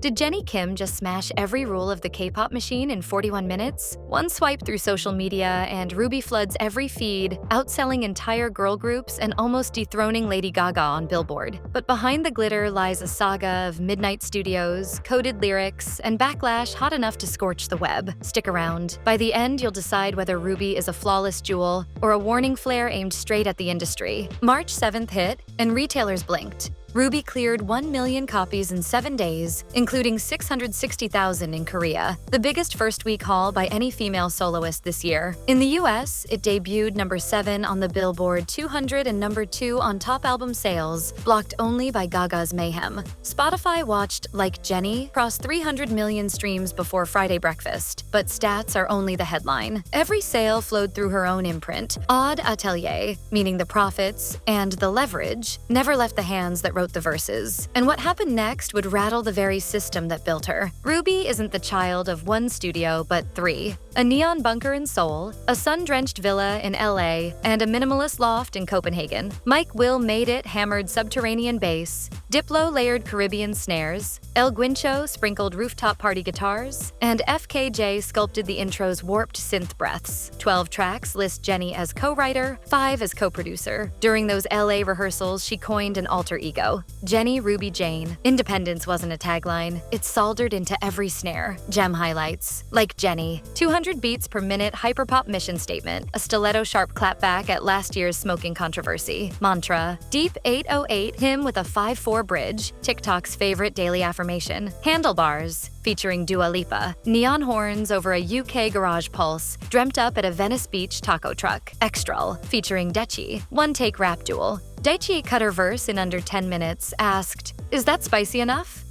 Did Jennie Kim just smash every rule of the K-pop machine in 41 minutes? One swipe through social media and Ruby floods every feed, outselling entire girl groups and almost dethroning Lady Gaga on Billboard. But behind the glitter lies a saga of midnight studios, coded lyrics, and backlash hot enough to scorch the web. Stick around. By the end, you'll decide whether Ruby is a flawless jewel or a warning flare aimed straight at the industry. March 7th hit, and retailers blinked. Ruby cleared 1 million copies in 7 days, including 660,000 in Korea, the biggest first-week haul by any female soloist this year. In the US, it debuted number 7 on the Billboard 200 and number 2 on top album sales, blocked only by Gaga's Mayhem. Spotify watched Like Jennie cross 300 million streams before Friday breakfast, but stats are only the headline. Every sale flowed through her own imprint. Odd Atelier, meaning the profits, and the leverage, never left the hands that wrote the verses. And what happened next would rattle the very system that built her. Ruby isn't the child of one studio, but 3. A neon bunker in Seoul, a sun-drenched villa in LA, and a minimalist loft in Copenhagen. Mike Will made it hammered subterranean bass, Diplo layered Caribbean snares, El Guincho sprinkled rooftop party guitars, and FKJ sculpted the intro's warped synth breaths. 12 tracks list Jennie as co-writer, 5 as co-producer. During those LA rehearsals, she coined an alter ego, Jennie Ruby Jane. Independence wasn't a tagline, it's soldered into every snare. Gem highlights, Like Jennie, 200 beats per minute hyperpop mission statement, a stiletto-sharp clapback at last year's smoking controversy. Mantra, deep 808 hymn with a 5/4 bridge, TikTok's favorite daily affirmation. Handlebars, featuring Dua Lipa, neon horns over a UK garage pulse, dreamt up at a Venice Beach taco truck. Extral, featuring Dechi, one-take rap duel. Daichi cut her verse in under 10 minutes, asked, "Is that spicy enough?"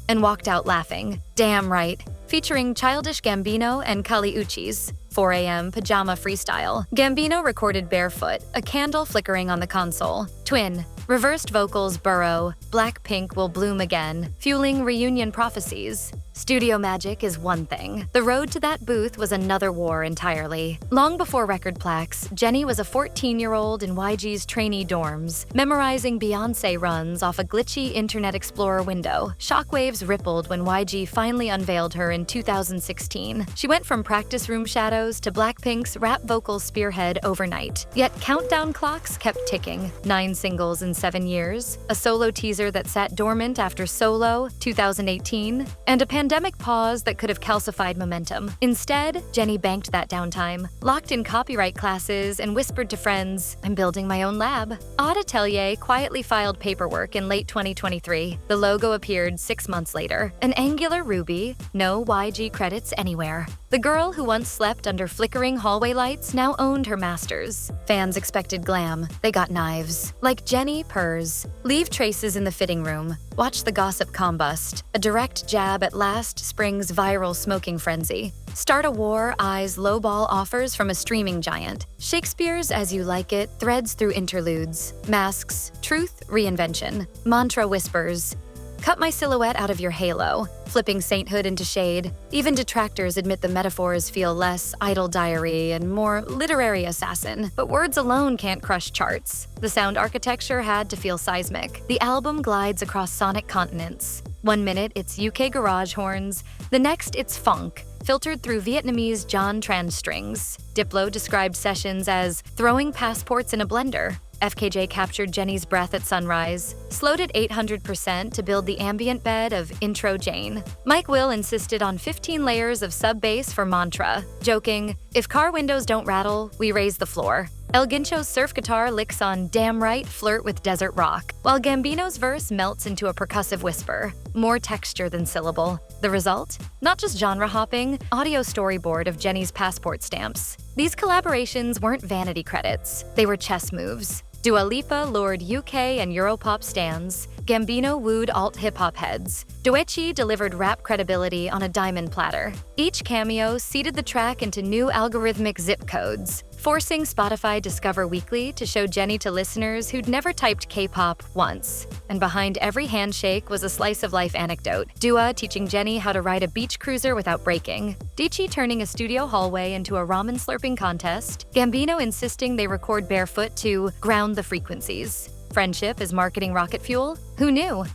and walked out laughing. Damn right, featuring Childish Gambino and Kali Uchis. 4 a.m. pajama freestyle. Gambino recorded barefoot, a candle flickering on the console. Twin, reversed vocals burrow, BLACKPINK will bloom again, fueling reunion prophecies. Studio magic is one thing. The road to that booth was another war entirely. Long before record plaques, Jennie was a 14-year-old in YG's trainee dorms, memorizing Beyoncé runs off a glitchy Internet Explorer window. Shockwaves rippled when YG finally unveiled her in 2016. She went from practice room shadows to BLACKPINK's rap vocal spearhead overnight. Yet countdown clocks kept ticking. 9 singles in 7 years, a solo teaser that sat dormant after Solo, 2018, and a pandemic pause that could have calcified momentum. Instead, Jennie banked that downtime, locked in copyright classes, and whispered to friends, "I'm building my own lab." Odd Atelier quietly filed paperwork in late 2023. The logo appeared 6 months later. An angular ruby, no YG credits anywhere. The girl who once slept under flickering hallway lights now owned her masters. Fans expected glam. They got knives. Like Jennie purrs. Leave traces in the fitting room. Watch the gossip combust. A direct jab at last spring's viral smoking frenzy. Start a war eyes lowball offers from a streaming giant. Shakespeare's As You Like It threads through interludes. Masks, truth, reinvention. Mantra whispers. Cut my silhouette out of your halo, flipping sainthood into shade. Even detractors admit the metaphors feel less idle diary and more literary assassin. But words alone can't crush charts. The sound architecture had to feel seismic. The album glides across sonic continents. 1 minute, it's UK garage horns. The next, it's funk, filtered through Vietnamese John Tran strings. Diplo described sessions as throwing passports in a blender. FKJ captured Jennie's breath at sunrise, slowed it 800% to build the ambient bed of Intro Jane. Mike Will insisted on 15 layers of sub-bass for Mantra, joking, "If car windows don't rattle, we raise the floor." El Guincho's surf guitar licks on Damn Right Flirt with Desert Rock, while Gambino's verse melts into a percussive whisper, more texture than syllable. The result? Not just genre hopping, audio storyboard of Jennie's passport stamps. These collaborations weren't vanity credits, they were chess moves. Dua Lipa lured UK and Europop stans. Gambino wooed alt-hip-hop heads. Doechi delivered rap credibility on a diamond platter. Each cameo seeded the track into new algorithmic zip codes, forcing Spotify Discover Weekly to show Jennie to listeners who'd never typed K-pop once. And behind every handshake was a slice-of-life anecdote. Dua teaching Jennie how to ride a beach cruiser without breaking. Dichi turning a studio hallway into a ramen slurping contest. Gambino insisting they record barefoot to ground the frequencies. Friendship is marketing rocket fuel? Who knew?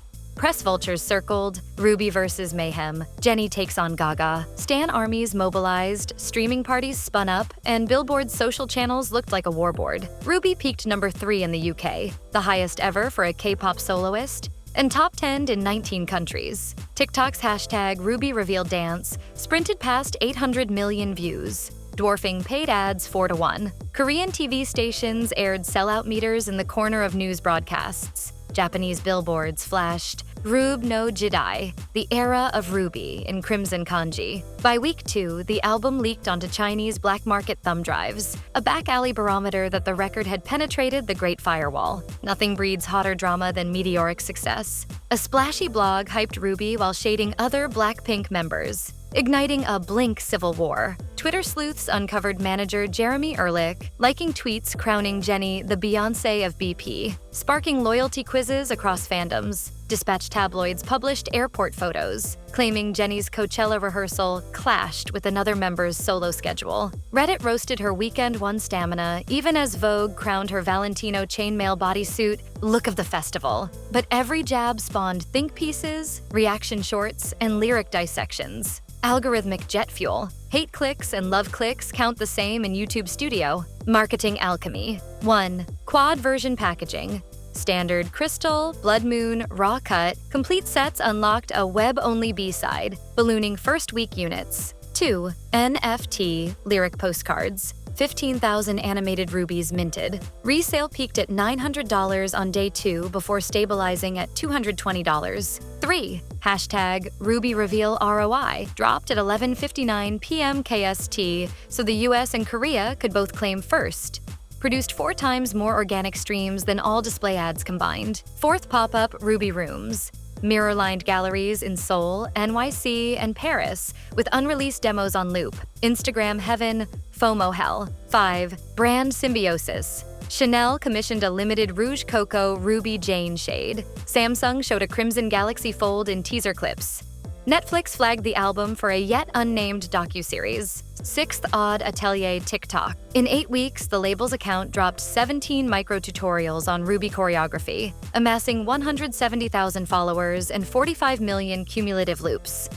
Press vultures circled, Ruby versus Mayhem, Jennie takes on Gaga, stan armies mobilized, streaming parties spun up, and Billboard's social channels looked like a warboard. Ruby peaked number 3 in the UK, the highest ever for a K-pop soloist, and top 10 in 19 countries. TikTok's hashtag #RubyRevealDance sprinted past 800 million views, dwarfing paid ads 4-1. Korean TV stations aired sellout meters in the corner of news broadcasts. Japanese billboards flashed Rube no Jidai, the era of Ruby in crimson kanji. By week 2, the album leaked onto Chinese black market thumb drives, a back-alley barometer that the record had penetrated the Great Firewall. Nothing breeds hotter drama than meteoric success. A splashy blog hyped Ruby while shading other BLACKPINK members, igniting a Blink civil war. Twitter sleuths uncovered manager Jeremy Ehrlich liking tweets crowning Jennie the Beyoncé of BP, sparking loyalty quizzes across fandoms. Dispatch tabloids published airport photos, claiming Jennie's Coachella rehearsal clashed with another member's solo schedule. Reddit roasted her weekend one stamina, even as Vogue crowned her Valentino chainmail bodysuit look of the festival. But every jab spawned think pieces, reaction shorts, and lyric dissections. Algorithmic jet fuel. Hate clicks and love clicks count the same in YouTube Studio. Marketing alchemy. 1. Quad version packaging. Standard crystal, blood moon, raw cut, complete sets unlocked a web-only B-side, ballooning first week units. 2. NFT, lyric postcards. 15,000 animated rubies minted. Resale peaked at $900 on day 2 before stabilizing at $220. 3. Hashtag Ruby Reveal ROI dropped at 11:59 p.m. KST so the US and Korea could both claim first. Produced 4 times more organic streams than all display ads combined. 4th pop-up Ruby Rooms. Mirror-lined galleries in Seoul, NYC, and Paris, with unreleased demos on loop. Instagram heaven, FOMO hell. 5. Brand symbiosis. Chanel commissioned a limited Rouge Coco Ruby Jane shade. Samsung showed a Crimson Galaxy Fold in teaser clips. Netflix flagged the album for a yet unnamed docuseries. 6th Odd Atelier TikTok. In 8 weeks, the label's account dropped 17 micro-tutorials on Ruby choreography, amassing 170,000 followers and 45 million cumulative loops.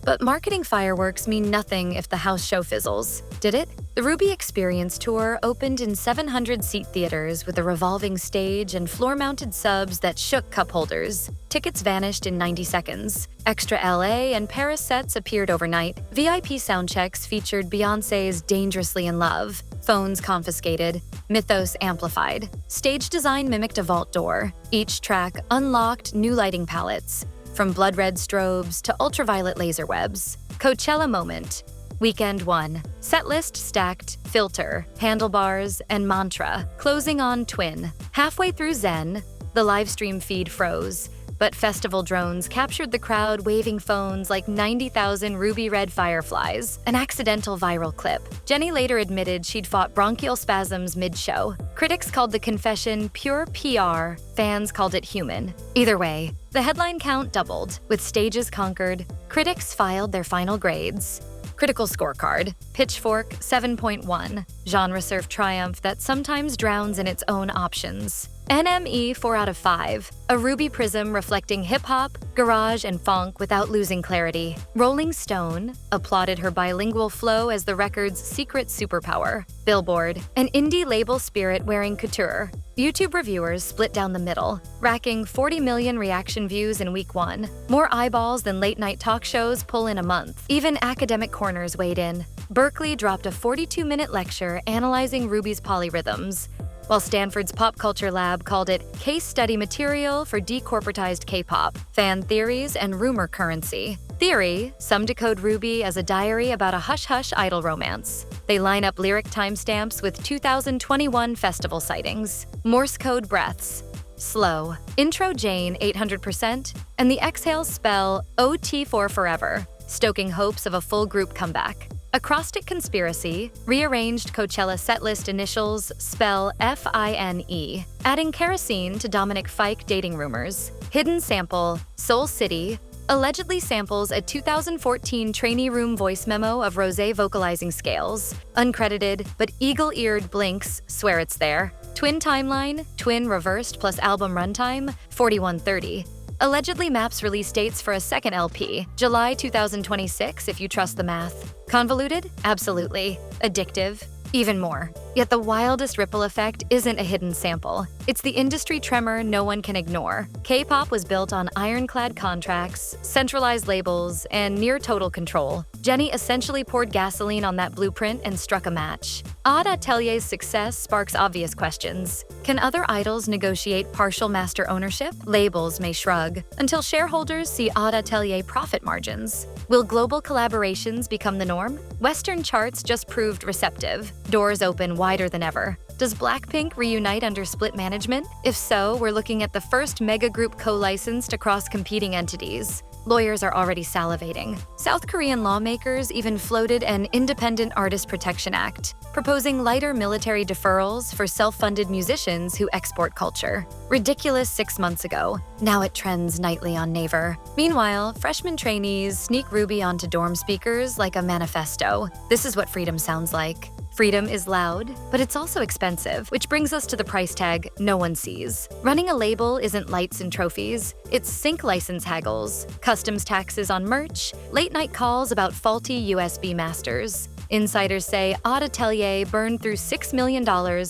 But marketing fireworks mean nothing if the house show fizzles. Did it? The Ruby Experience Tour opened in 700-seat theaters with a revolving stage and floor-mounted subs that shook cup holders. Tickets vanished in 90 seconds. Extra LA and Paris sets appeared overnight. VIP soundchecks featured Beyoncé's Dangerously in Love. Phones confiscated. Mythos amplified. Stage design mimicked a vault door. Each track unlocked new lighting palettes, from blood-red strobes to ultraviolet laser webs. Coachella moment. Weekend 1. Setlist stacked, filter, handlebars, and mantra, closing on Twin. Halfway through Zen, the livestream feed froze, but festival drones captured the crowd waving phones like 90,000 ruby red fireflies, an accidental viral clip. Jennie later admitted she'd fought bronchial spasms mid-show. Critics called the confession pure PR, fans called it human. Either way, the headline count doubled. With stages conquered, critics filed their final grades. Critical scorecard. Pitchfork 7.1. Genre surf triumph that sometimes drowns in its own options. NME 4 out of 5. A ruby prism reflecting hip-hop, garage, and funk without losing clarity. Rolling Stone applauded her bilingual flow as the record's secret superpower. Billboard, an indie label spirit wearing couture. YouTube reviewers split down the middle, racking 40 million reaction views in week 1. More eyeballs than late-night talk shows pull in a month. Even academic corners weighed in. Berkeley dropped a 42-minute lecture analyzing Ruby's polyrhythms, while Stanford's Pop Culture Lab called it case study material for decorporatized K-pop, fan theories, and rumor currency. Theory, some decode Ruby as a diary about a hush-hush idol romance. They line up lyric timestamps with 2021 festival sightings. Morse code breaths. Slow. Intro Jane 800%, and the exhale spell OT for forever, stoking hopes of a full group comeback. Acrostic Conspiracy rearranged Coachella setlist initials spell FINE, adding kerosene to Dominic Fike dating rumors. Hidden Sample, Soul City, allegedly samples a 2014 trainee room voice memo of Rosé vocalizing scales. Uncredited, but eagle-eared blinks swear it's there. Twin Timeline, Twin reversed plus album runtime, 4130. Allegedly maps release dates for a second LP, July 2026 if you trust the math. Convoluted? Absolutely. Addictive? Even more. Yet the wildest ripple effect isn't a hidden sample. It's the industry tremor no one can ignore. K-pop was built on ironclad contracts, centralized labels, and near-total control. Jennie essentially poured gasoline on that blueprint and struck a match. Odd Atelier's success sparks obvious questions. Can other idols negotiate partial master ownership? Labels may shrug, until shareholders see Odd Atelier profit margins. Will global collaborations become the norm? Western charts just proved receptive. Doors open wider than ever. Does BLACKPINK reunite under split management? If so, we're looking at the first mega group co-licensed across competing entities. Lawyers are already salivating. South Korean lawmakers even floated an Independent Artist Protection Act, proposing lighter military deferrals for self-funded musicians who export culture. Ridiculous 6 months ago. Now it trends nightly on Naver. Meanwhile, freshman trainees sneak Ruby onto dorm speakers like a manifesto. This is what freedom sounds like. Freedom is loud, but it's also expensive, which brings us to the price tag no one sees. Running a label isn't lights and trophies, it's sync license haggles, customs taxes on merch, late-night calls about faulty USB masters. Insiders say Odd Atelier burned through $6 million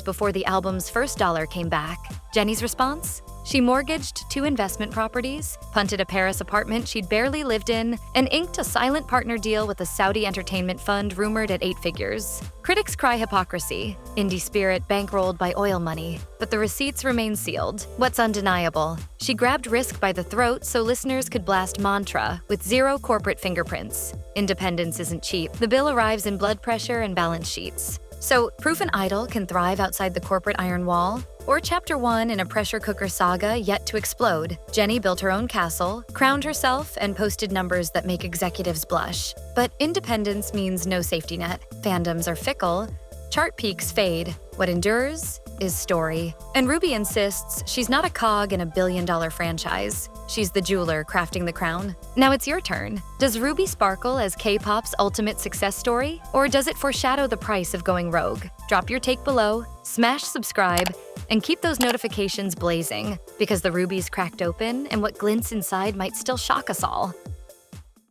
before the album's first dollar came back. Jennie's response? She mortgaged 2 investment properties, punted a Paris apartment she'd barely lived in, and inked a silent partner deal with a Saudi entertainment fund rumored at 8 figures. Critics cry hypocrisy, indie spirit bankrolled by oil money, but the receipts remain sealed. What's undeniable? She grabbed risk by the throat so listeners could blast mantra with 0 corporate fingerprints. Independence isn't cheap. The bill arrives in blood pressure and balance sheets. So, proof an idol can thrive outside the corporate iron wall? Or chapter 1 in a pressure cooker saga yet to explode? Jennie built her own castle, crowned herself, and posted numbers that make executives blush. But independence means no safety net. Fandoms are fickle. Chart peaks fade. What endures is story. And Ruby insists she's not a cog in a billion-dollar franchise. She's the jeweler crafting the crown. Now it's your turn. Does Ruby sparkle as K-pop's ultimate success story? Or does it foreshadow the price of going rogue? Drop your take below, smash subscribe, and keep those notifications blazing, because the ruby's cracked open and what glints inside might still shock us all.